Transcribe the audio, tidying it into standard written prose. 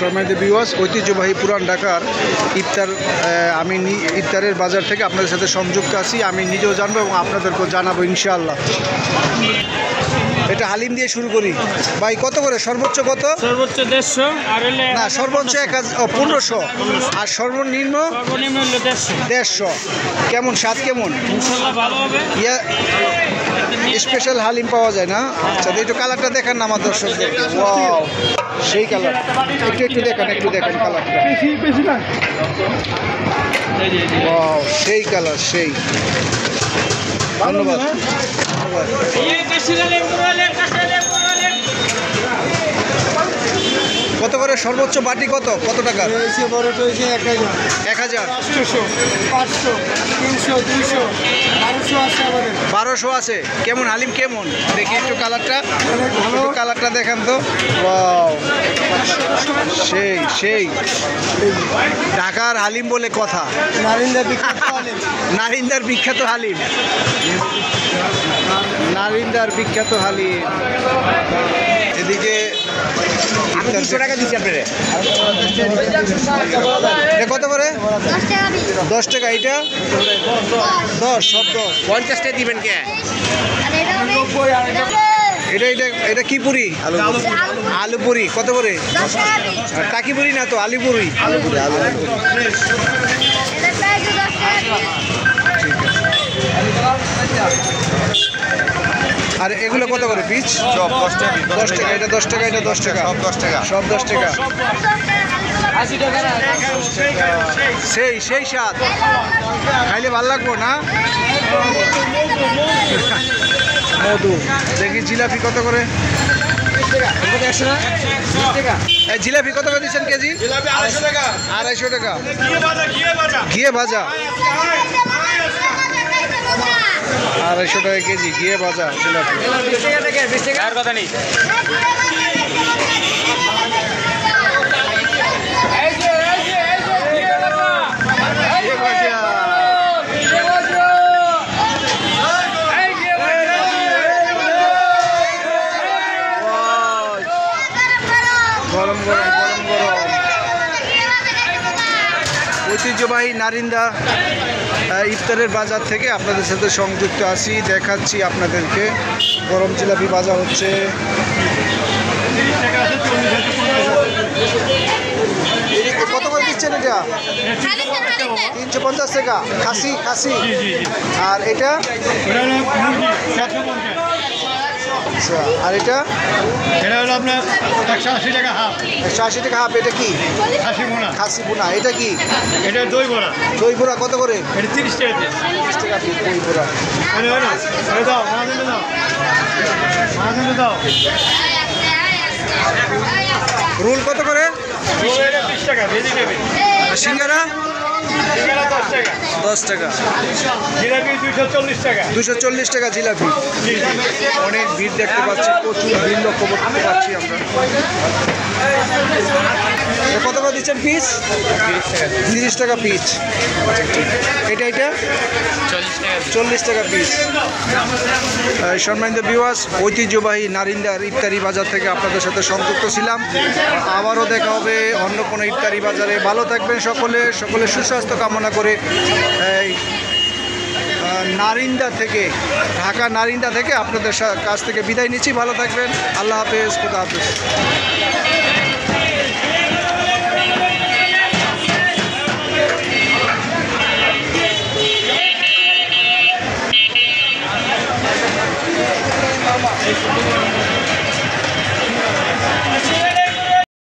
সম্মানিত ভিউয়ার্স, ঐতিহ্যবাহী পুরান ঢাকার আমি ইফতারের বাজার থেকে আপনাদের সাথে সংযুক্ত আছি। আমি নিজেও জানবো এবং আপনাদেরকেও জানাবো ইনশাআল্লাহ। এটা হালিম দিয়ে শুরু করি ভাই। কত করে সর্বোচ্চ? কত? সর্বোচ্চ 150 আর না, সর্বোচ্চ 1500 আর সর্বনিম্ন 150। কেমন স্বাদ? কেমন? ইনশাআল্লাহ ভালো হবে। স্পেশাল হালিম পাওয়া যায় না? আচ্ছা, একটু কালারটা দেখান না আমার দর্শকদের। ওয়াও, সেই কালার। একটু দেখান কালারটা। ওয়াও, সেই কালার, সেই। ধন্যবাদ। কত করে সর্বোচ্চ বাটি? কত টাকা? 1000, 500, 300, 200, 1200 আছে। কেমন হালিম? কেমন দেখি একটু কালারটা দেখান তো। ওয়াও, সেই ঢাকার হালিম বলে কথা। নারিন্দার বিখ্যাত হালিম। এদিকে 200 টাকা দিচ্ছি আপনারা। কত করে? 10 টাকা। এইটা 10, সব 10। 50 টাকা দিবেন কে? এটা কি পুরি? আলু পুরি। কত করে? টাকি পুরি না তো, আলু পুরি। আর এগুলো কত করে পিস? সব 10 টাকা। 10 টাকা। এটা 10 টাকা, এটা 10 টাকা। সব 10 টাকা। সব 10 টাকা। সেই স্বাদ। খাইলে ভালো লাগবো না? মধু। দেখি জিলাপি কত করে? জিলাপি কত করে দিচ্ছেন কেজি? 250 টাকা। ঘিয়ে ভাজা 250 টাকা কেজি। ঘিয়ে ভাজা জিলাপি। আর কথা নেই। গরম। ঐতিহ্যবাহী নারিন্দা ইফতারের বাজার থেকে আপনাদের সাথে সংযুক্ত আছি। দেখাচ্ছি আপনাদেরকে। গরম জিলাপি ভাজা হচ্ছে। কত করে দিচ্ছেন এটা? 350 টাকা। খাসি। আর এটা? আচ্ছা, আর এটা হলো আপনার 180 টাকা হাফ। 180 টাকা হাফ। এটা কি? খাসি বোনা। এটা কি? এটা দই বড়া। কত করে? এটা 30 টাকা। 30 টাকা পিস দই বড়া। দাও। রোল কত করে? 20 টাকা ভেজিটেবল। সিঙ্গারা 10 টাকা। জিলাপি 240 টাকা। 240 টাকা জিলাপি। অনেক ভিড় দেখতে পাচ্ছি, প্রচুর ভিড় লক্ষ্য করতে পারছি আমরা। কত করে দিচ্ছেন পিস? 30 টাকা পিস। এটা 40 টাকা পিস। সম্মানিত ভিউয়ার্স, ঐতিহ্যবাহী নারিন্দার ইফতারি বাজার থেকে আপনাদের সাথে সংযুক্ত ছিলাম। আবারও দেখা হবে অন্য কোনো ইফতারি বাজারে। ভালো থাকবেন সকলে সুস্বাস্থ্য কামনা করে ঢাকা নারিন্দা থেকে আপনাদের কাছ থেকে বিদায় নিচ্ছি। ভালো থাকবেন। আল্লাহ হাফেজ। খোদা হাফেজ। Thank you.